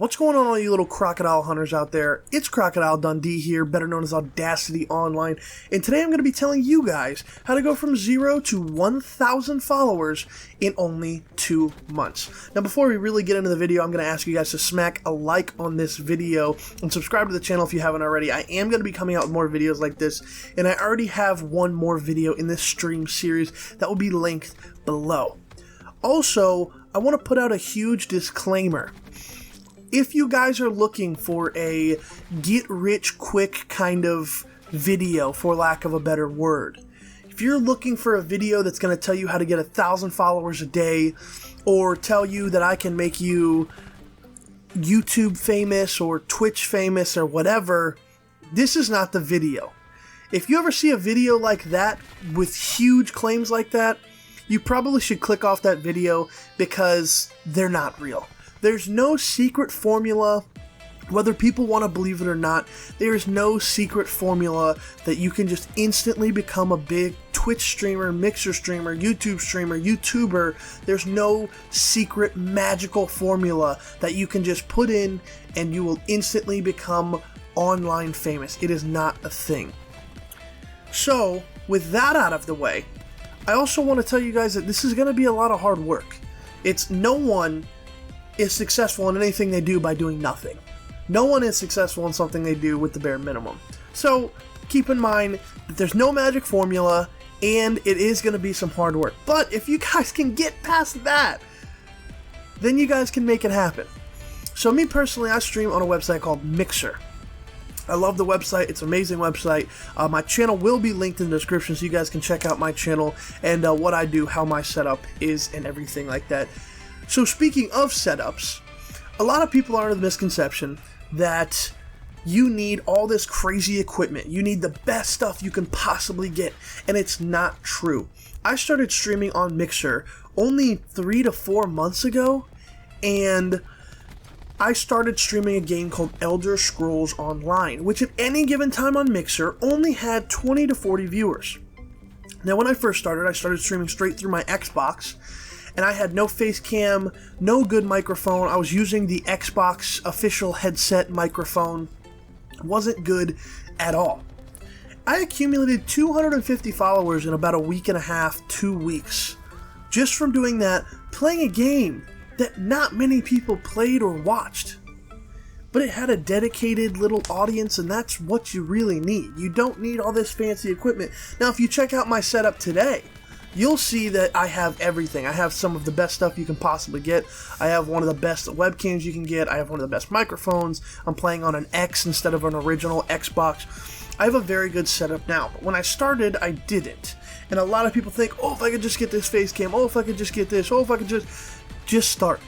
What's going on, all you little crocodile hunters out there? It's Crocodile Dundee here, better known as Audacity Online, and today I'm going to be telling you guys how to go from 0 to 1,000 followers in only 2 months. Now, before we really get into the video, I'm going to ask you guys to smack a like on this video and subscribe to the channel if you haven't already. I am going to be coming out with more videos like this, and I already have one more video in this stream series that will be linked below. Also, I want to put out a huge disclaimer. If you guys are looking for a get-rich-quick kind of video, for lack of a better word, if you're looking for a video that's going to tell you how to get 1,000 followers a day, or tell you that I can make you YouTube famous or Twitch famous or whatever, this is not the video. If you ever see a video like that with huge claims like that, you probably should click off that video because they're not real. There's no secret formula, whether people want to believe it or not. There is no secret formula that you can just instantly become a big Twitch streamer, Mixer streamer, YouTube streamer, YouTuber. There's no secret magical formula that you can just put in and you will instantly become online famous. It is not a thing. So, with that out of the way, I also want to tell you guys that this is going to be a lot of hard work. No one is successful in anything they do by doing nothing. No one is successful in something they do with the bare minimum. So keep in mind that there's no magic formula and it is going to be some hard work. But if you guys can get past that, then you guys can make it happen. So me personally, I stream on a website called Mixer. I love the website. It's an amazing website. My channel will be linked in the description so you guys can check out my channel and what I do, how my setup is, and everything like that. So speaking of setups, a lot of people are under the misconception that you need all this crazy equipment. You need the best stuff you can possibly get, and it's not true. I started streaming on Mixer only 3 to 4 months ago, and I started streaming a game called Elder Scrolls Online, which at any given time on Mixer only had 20 to 40 viewers. Now when I first started, I started streaming straight through my Xbox, and I had no face cam, no good microphone. I was using the Xbox official headset microphone. It wasn't good at all. I accumulated 250 followers in about a week and a half, 2 weeks, just from doing that, playing a game that not many people played or watched. But it had a dedicated little audience, and that's what you really need. You don't need all this fancy equipment. Now, if you check out my setup today, you'll see that I have everything. I have some of the best stuff you can possibly get. I have one of the best webcams you can get. I have one of the best microphones. I'm playing on an X instead of an original Xbox. I have a very good setup now, but when I started, I didn't. And a lot of people think, oh, if I could just get this face cam, oh, if I could just get this, oh, if I could just start.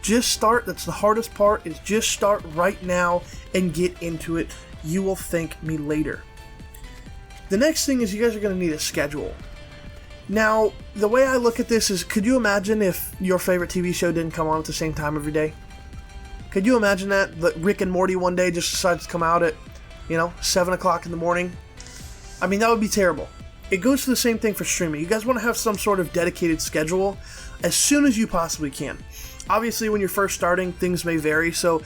Just start. That's the hardest part, is just start right now and get into it. You will thank me later. The next thing is you guys are going to need a schedule. Now, the way I look at this is, could you imagine if your favorite TV show didn't come on at the same time every day? Could you imagine that Rick and Morty one day just decides to come out at, 7 o'clock in the morning? I mean, that would be terrible. It goes for the same thing for streaming. You guys want to have some sort of dedicated schedule as soon as you possibly can. Obviously, when you're first starting, things may vary, so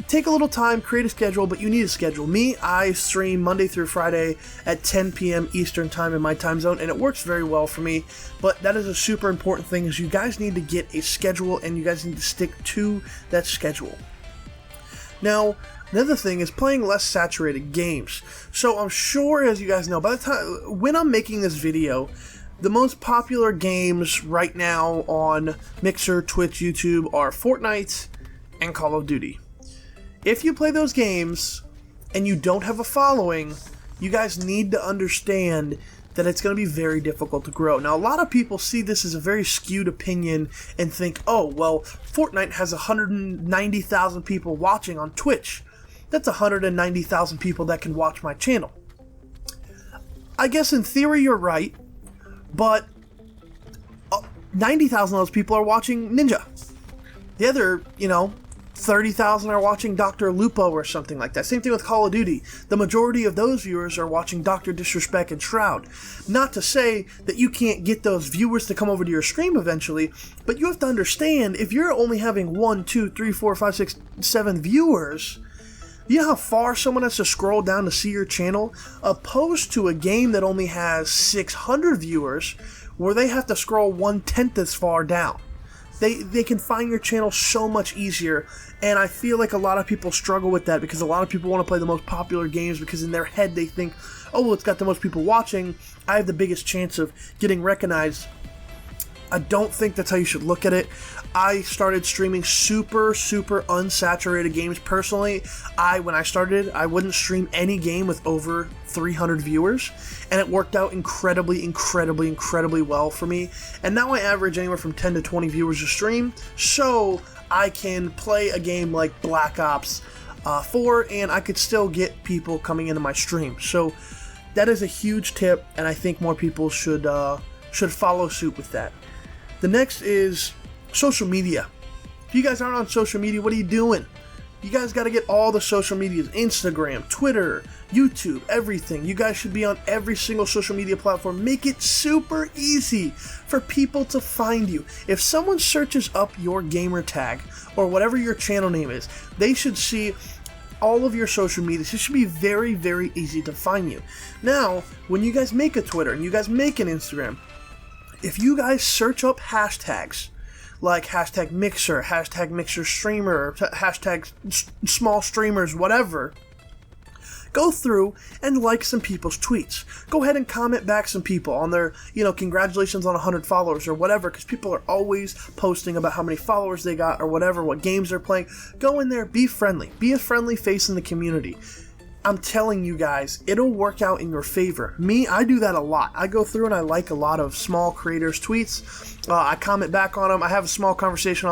take a little time, create a schedule, but you need a schedule. Me, I stream Monday through Friday at 10 p.m. Eastern Time in my time zone, and it works very well for me, but that is a super important thing, is you guys need to get a schedule, and you guys need to stick to that schedule. Now, another thing is playing less saturated games. So I'm sure, as you guys know, by the time when I'm making this video, the most popular games right now on Mixer, Twitch, YouTube are Fortnite and Call of Duty. If you play those games and you don't have a following, you guys need to understand that it's going to be very difficult to grow. Now, a lot of people see this as a very skewed opinion and think, oh, well, Fortnite has 190,000 people watching on Twitch. That's 190,000 people that can watch my channel. I guess in theory you're right, but 90,000 of those people are watching Ninja. The other, 30,000 are watching Dr. Lupo or something like that. Same thing with Call of Duty. The majority of those viewers are watching Dr. Disrespect and Shroud. Not to say that you can't get those viewers to come over to your stream eventually, but you have to understand, if you're only having 1, 2, 3, 4, 5, 6, 7 viewers, you know how far someone has to scroll down to see your channel? Opposed to a game that only has 600 viewers, where they have to scroll 1/10 as far down. They can find your channel so much easier, and I feel like a lot of people struggle with that because a lot of people want to play the most popular games because in their head they think, oh, well, it's got the most people watching, I have the biggest chance of getting recognized. I don't think that's how you should look at it. I started streaming super unsaturated games. Personally, when I started, I wouldn't stream any game with over 300 viewers, and it worked out incredibly well for me. And now I average anywhere from 10 to 20 viewers a stream, so I can play a game like Black Ops 4, and I could still get people coming into my stream. So that is a huge tip, and I think more people should follow suit with that. The next is social media. If you guys aren't on social media, what are you doing? You guys got to get all the social medias, Instagram, Twitter, YouTube, everything. You guys should be on every single social media platform. Make it super easy for people to find you. If someone searches up your gamer tag or whatever your channel name is, they should see all of your social media. It should be very easy to find you. Now, when you guys make a Twitter and you guys make an Instagram, if you guys search up hashtags like hashtag Mixer, hashtag Mixer Streamer, hashtag small streamers, whatever, go through and like some people's tweets. Go ahead and comment back some people on their, congratulations on 100 followers or whatever, because people are always posting about how many followers they got or whatever, what games they're playing. Go in there, be friendly. Be a friendly face in the community. I'm telling you guys, it'll work out in your favor. Me, I do that a lot. I go through and I like a lot of small creators' tweets. I comment back on them. I have a small conversation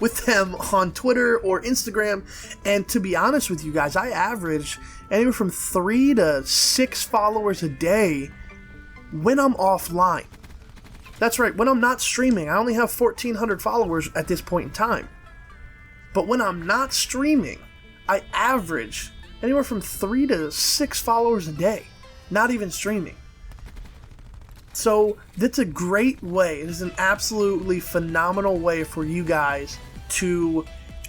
with them on Twitter or Instagram. And to be honest with you guys, I average anywhere from 3 to 6 followers a day when I'm offline. That's right, when I'm not streaming. I only have 1,400 followers at this point in time. But when I'm not streaming, I average anywhere from 3 to 6 followers a day, not even streaming. So that's a great way. It is an absolutely phenomenal way for you guys to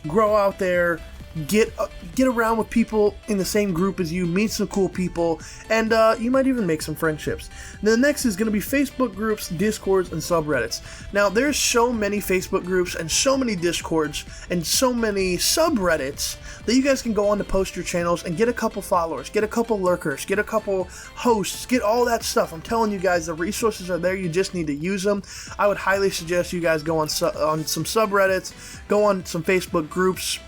grow out there, get around with people in the same group as you, meet some cool people, and you might even make some friendships. Now, the next is going to be Facebook groups, Discords, and subreddits. Now, there's so many Facebook groups and so many Discords and so many subreddits that you guys can go on to post your channels and get a couple followers, get a couple lurkers, get a couple hosts, get all that stuff. I'm telling you guys, the resources are there. You just need to use them. I would highly suggest you guys go on some subreddits, go on some Facebook groups,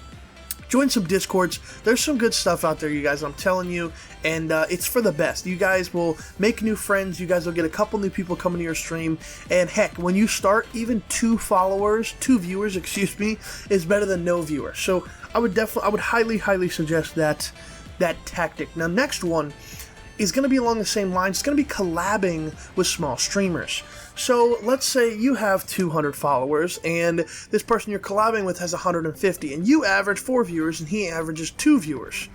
join some Discords. There's some good stuff out there, you guys, I'm telling you, and it's for the best. You guys will make new friends. You guys will get a couple new people coming to your stream, and heck, when you start, even 2 viewers, is better than no viewers. So I would highly suggest that tactic. Now, next one is going to be along the same lines. It's going to be collabing with small streamers. So let's say you have 200 followers and this person you're collabing with has 150, and you average 4 viewers and he averages 2 viewers.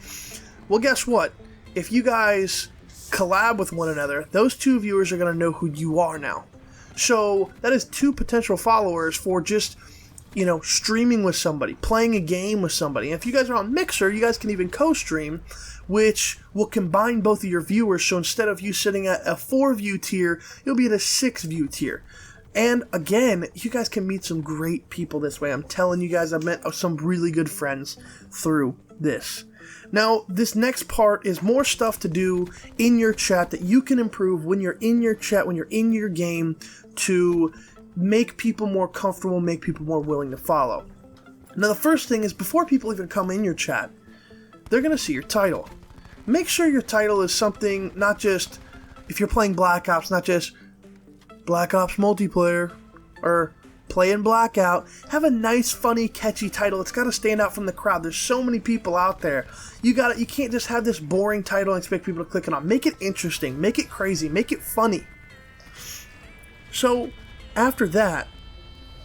Well, guess what? If you guys collab with one another, those 2 viewers are going to know who you are now. So that is 2 potential followers for just, streaming with somebody, playing a game with somebody. And if you guys are on Mixer, you guys can even co-stream, which will combine both of your viewers. So instead of you sitting at a 4-view tier, you'll be at a 6-view tier. And again, you guys can meet some great people this way. I'm telling you guys, I've met some really good friends through this. Now, this next part is more stuff to do in your chat that you can improve when you're in your chat, when you're in your game, to make people more comfortable, make people more willing to follow. Now, the first thing is, before people even come in your chat, they're going to see your title. Make sure your title is something, not just, if you're playing Black Ops, not just Black Ops multiplayer or playing Blackout. Have a nice, funny, catchy title. It's got to stand out from the crowd. There's so many people out there. You can't just have this boring title and expect people to click it on. Make it interesting. Make it crazy. Make it funny. So, after that,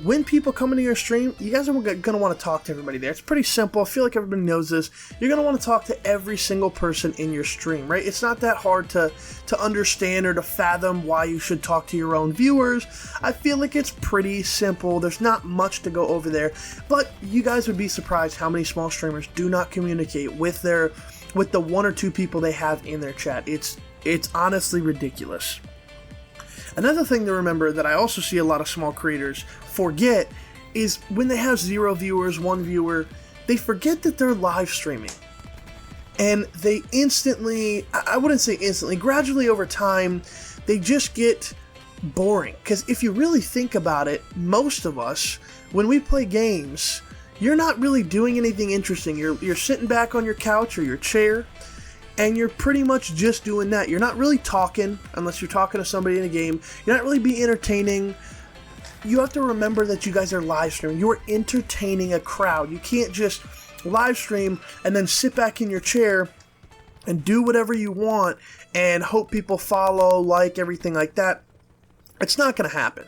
when people come into your stream, you guys are going to want to talk to everybody there. It's pretty simple. I feel like everybody knows this. You're going to want to talk to every single person in your stream, right? It's not that hard to understand or to fathom why you should talk to your own viewers. I feel like it's pretty simple. There's not much to go over there, but you guys would be surprised how many small streamers do not communicate with the 1 or 2 people they have in their chat. It's honestly ridiculous. Another thing to remember that I also see a lot of small creators forget is when they have 0 viewers, 1 viewer, they forget that they're live streaming. And they instantly, I wouldn't say instantly, gradually over time, they just get boring. Because if you really think about it, most of us, when we play games, you're not really doing anything interesting. You're sitting back on your couch or your chair, and you're pretty much just doing that. You're not really talking, unless you're talking to somebody in a game. You're not really being entertaining. You have to remember that you guys are live streaming. You're entertaining a crowd. You can't just live stream and then sit back in your chair and do whatever you want and hope people follow, like, everything like that. It's not going to happen.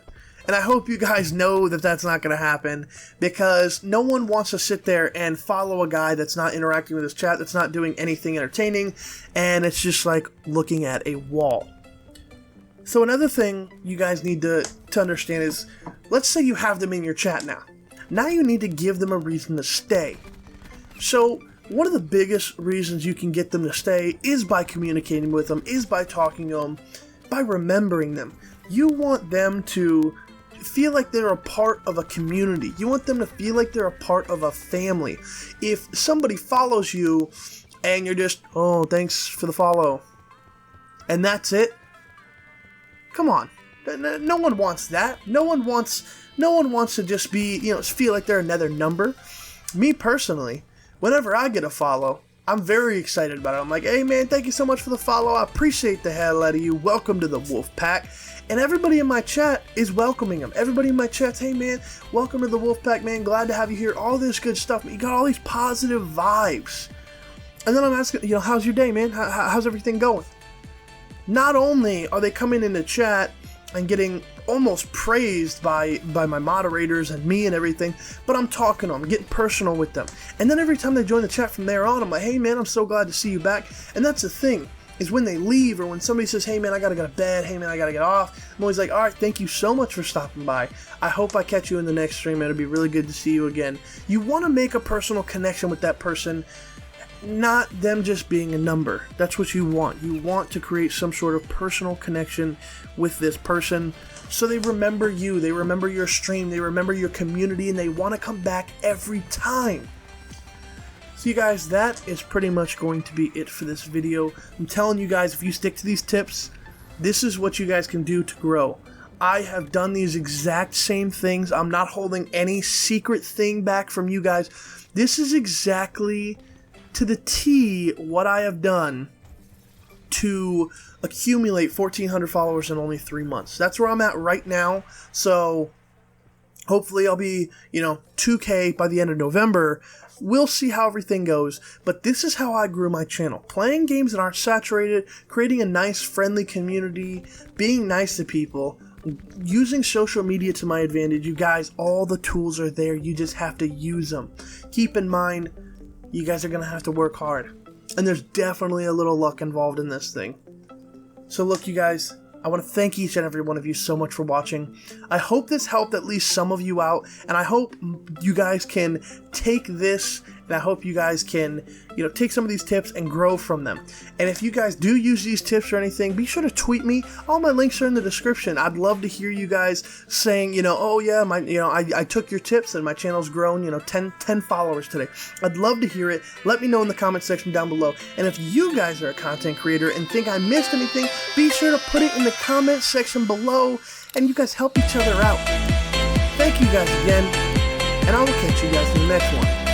And I hope you guys know that that's not going to happen, because no one wants to sit there and follow a guy that's not interacting with his chat, that's not doing anything entertaining, and it's just like looking at a wall. So another thing you guys need to understand is, let's say you have them in your chat now. Now you need to give them a reason to stay. So one of the biggest reasons you can get them to stay is by communicating with them, is by talking to them, by remembering them. You want them to feel like they're a part of a community. You want them to feel like they're a part of a family. If somebody follows you and you're just, oh, thanks for the follow, and that's it, come on. No one wants that. No one wants to just be, feel like they're another number. Me personally, whenever I get a follow, I'm very excited about it. I'm like, hey man, thank you so much for the follow. I appreciate the hell out of you. Welcome to the Wolf Pack. And everybody in my chat is welcoming them. Everybody in my chat's, hey man, welcome to the Wolf Pack, man. Glad to have you here. All this good stuff. You got all these positive vibes. And then I'm asking, how's your day, man? How's everything going? Not only are they coming into chat and getting almost praised by my moderators and me and everything, but I'm talking to them, getting personal with them. And then every time they join the chat from there on, I'm like, hey man, I'm so glad to see you back. And that's the thing, is when they leave, or when somebody says, hey man, I gotta go to bed, hey man, I gotta get off, I'm always like, alright, thank you so much for stopping by. I hope I catch you in the next stream. It'll be really good to see you again. You want to make a personal connection with that person, not them just being a number. That's what you want. You want to create some sort of personal connection with this person, so they remember you, they remember your stream, they remember your community, and they want to come back every time. So you guys, that is pretty much going to be it for this video. I'm telling you guys, if you stick to these tips, this is what you guys can do to grow. I have done these exact same things. I'm not holding any secret thing back from you guys. This is exactly to the T what I have done to accumulate 1,400 followers in only 3 months. That's where I'm at right now. So hopefully I'll be, 2K by the end of November. We'll see how everything goes, but this is how I grew my channel. Playing games that aren't saturated, creating a nice, friendly community, being nice to people, using social media to my advantage. You guys, all the tools are there. You just have to use them. Keep in mind, you guys are going to have to work hard. And there's definitely a little luck involved in this thing. So look, you guys, I want to thank each and every one of you so much for watching. I hope this helped at least some of you out, and I hope you guys can take this, and I hope you guys can, take some of these tips and grow from them. And if you guys do use these tips or anything, be sure to tweet me. All my links are in the description. I'd love to hear you guys saying, oh yeah, I took your tips and my channel's grown, 10 followers today. I'd love to hear it. Let me know in the comment section down below. And if you guys are a content creator and think I missed anything, be sure to put it in the comment section below, and you guys help each other out. Thank you guys again, and I will catch you guys in the next one.